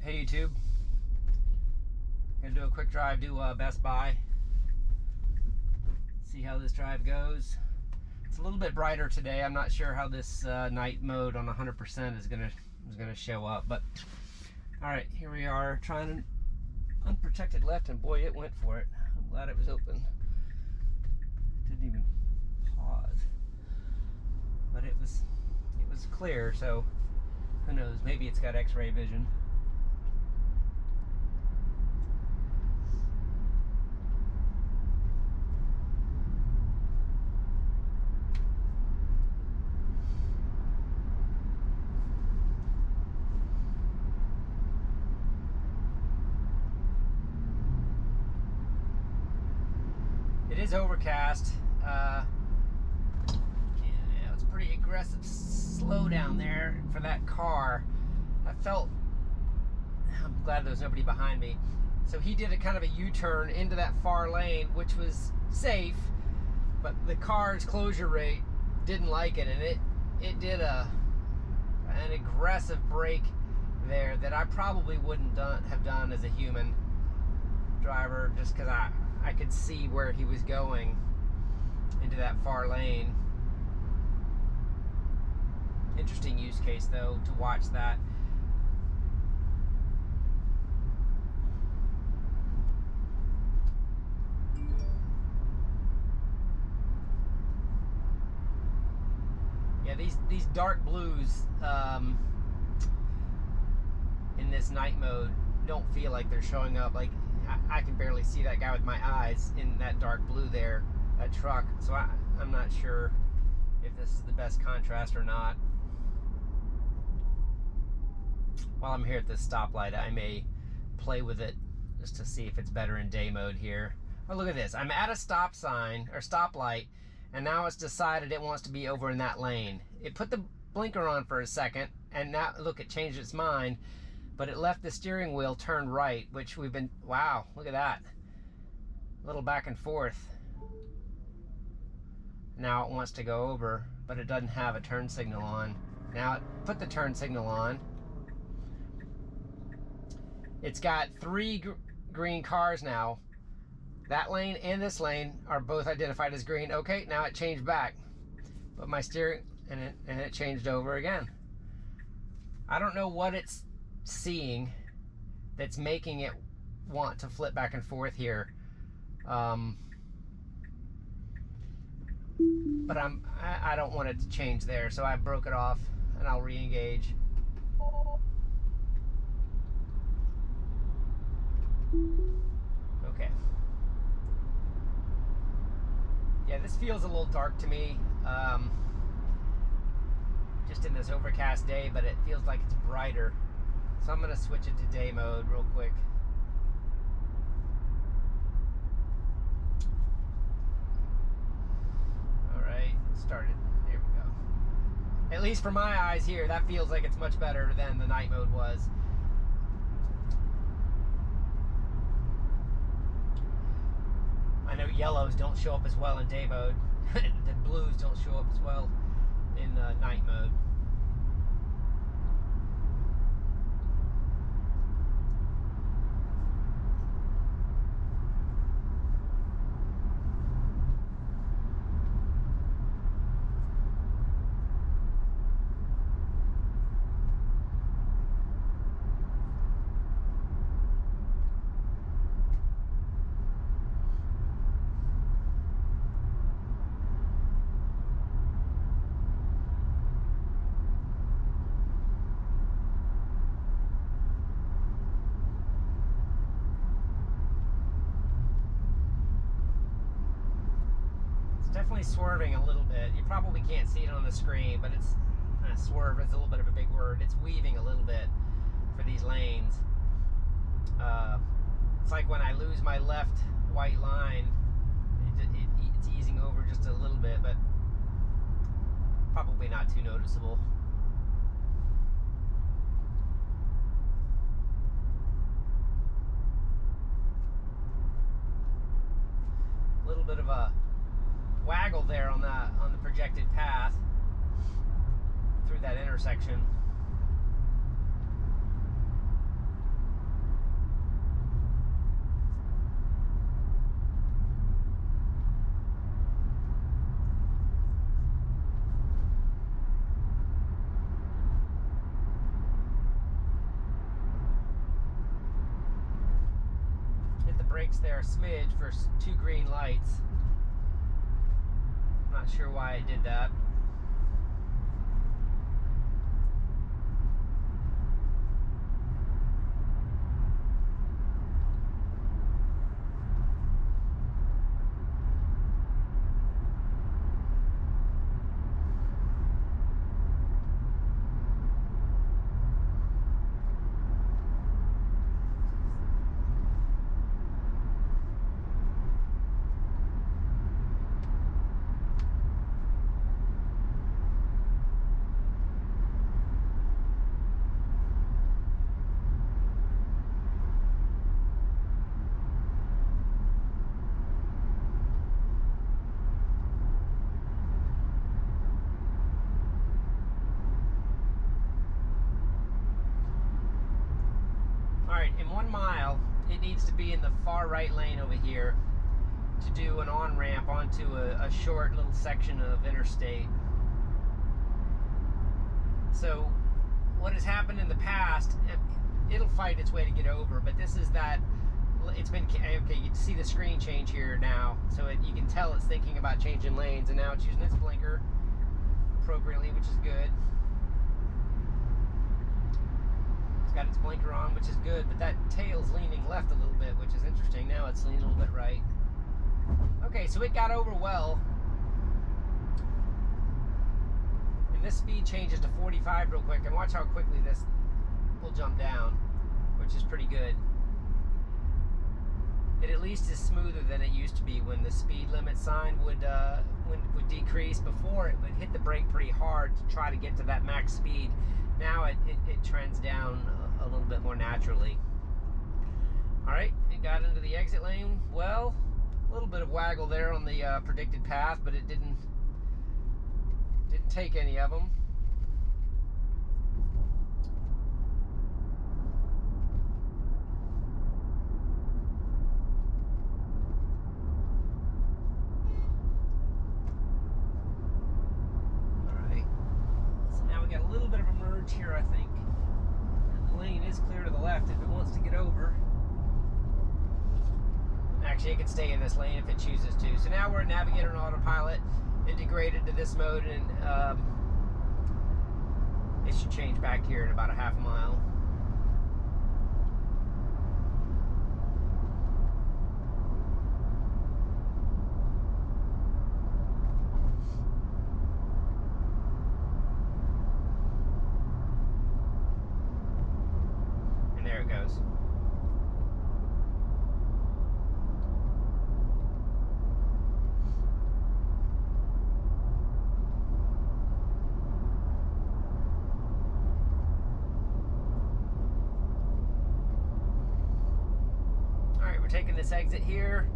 Hey YouTube, gonna do a quick drive to Best Buy. See how this drive goes. It's a little bit brighter today. I'm not sure how this night mode on 100% is gonna show up, but all right, here we are trying an unprotected left, and boy, it went for it. I'm glad it was open. Didn't even pause, but it was clear. So who knows? Maybe it's got X-ray vision. It is overcast. Yeah, it's pretty aggressive slow down there for that car. I'm glad there was nobody behind me. So he did a kind of a U-turn into that far lane, which was safe, but the car's closure rate didn't like it, and it did an aggressive brake there that I probably wouldn't have done as a human driver, just because I could see where he was going into that far lane. Interesting use case though, to watch that. Yeah, these dark blues in this night mode don't feel like they're showing up. Like I can barely see that guy with my eyes in that dark blue there, that truck. So I'm not sure if this is the best contrast or not. While I'm here at this stoplight, I may play with it just to see if it's better in day mode here. Oh, look at this. I'm at a stop sign or stoplight, and now it's decided it wants to be over in that lane. It put the blinker on for a second, and now look, it changed its mind. But it left the steering wheel turned right, which we've been, wow, look at that. A little back and forth. Now it wants to go over, but it doesn't have a turn signal on. Now it put the turn signal on. It's got three green cars now. That lane and this lane are both identified as green. Okay, now it changed back. But my steering, and it changed over again. I don't know what it's seeing that's making it want to flip back and forth here, but I don't want it to change there, so I broke it off and I'll re-engage. Okay, yeah, this feels a little dark to me, just in this overcast day, but it feels like it's brighter. So I'm gonna switch it to day mode real quick. All right, started. There we go. At least for my eyes here, that feels like it's much better than the night mode was. I know yellows don't show up as well in day mode. The blues don't show up as well in night mode. Definitely swerving a little bit. You probably can't see it on the screen, but it's swerve is a little bit of a big word. It's weaving a little bit for these lanes. It's like when I lose my left white line, it's easing over just a little bit, but probably not too noticeable. A little bit of a waggle there on the projected path through that intersection. box there a smidge for 2 green lights. Not sure why it did that. In 1 mile, it needs to be in the far right lane over here to do an on-ramp onto a short little section of interstate. So what has happened in the past, it'll fight its way to get over, but this is that, it's been, okay, you can see the screen change here now, so you can tell it's thinking about changing lanes, and now it's using its blinker appropriately, which is good. Got its blinker on, which is good, but that tail's leaning left a little bit, which is interesting. Now it's leaning a little bit right. Okay, so it got over well. And this speed changes to 45 real quick, and watch how quickly this will jump down, which is pretty good. It at least is smoother than it used to be when the speed limit sign would decrease. Before, it would hit the brake pretty hard to try to get to that max speed. Now it trends down a little bit more naturally. Alright, it got into the exit lane. Well, a little bit of waggle there on the predicted path, but it didn't take any of them. Here, I think, and the lane is clear to the left if it wants to get over. Actually, it can stay in this lane if it chooses to. So now we're in Navigator and Autopilot, integrated to this mode, and it should change back here in about a half mile. There it goes. All right, we're taking this exit here.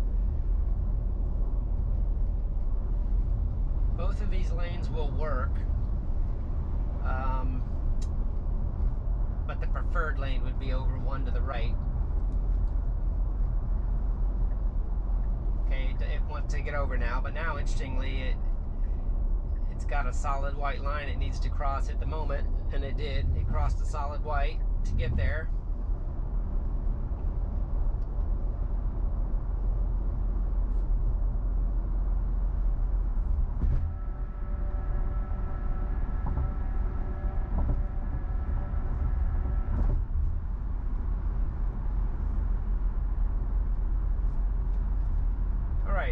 Both of these lanes will work. But the preferred lane would be over one to the right. Okay, it wants to get over now, but now, interestingly, it's got a solid white line it needs to cross at the moment, and it did. It crossed the solid white to get there.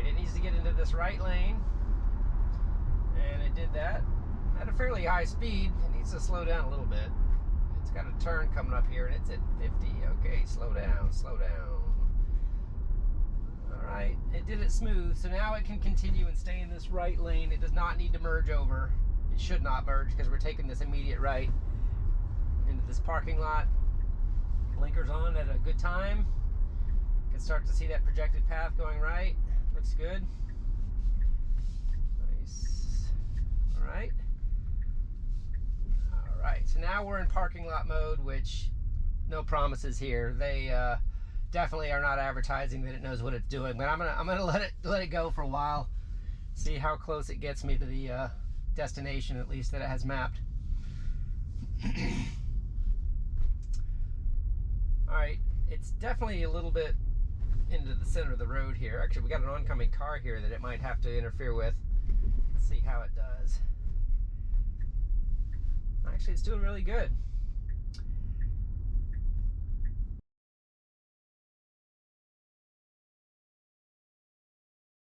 It needs to get into this right lane, and it did that at a fairly high speed. It needs to slow down a little bit. It's got a turn coming up here, and it's at 50. Okay, slow down, slow down. All right, it did it smooth, so now it can continue and stay in this right lane. It does not need to merge over. It should not merge because we're taking this immediate right into this parking lot. Blinkers on at a good time. You can start to see that projected path going right. Looks good. Nice. All right. All right. So now we're in parking lot mode, which no promises here. They definitely are not advertising that it knows what it's doing, but I'm gonna let it go for a while, see how close it gets me to the destination, at least that it has mapped. All right. It's definitely a little bit into the center of the road here. Actually, we got an oncoming car here that it might have to interfere with. Let's see how it does. Actually, it's doing really good.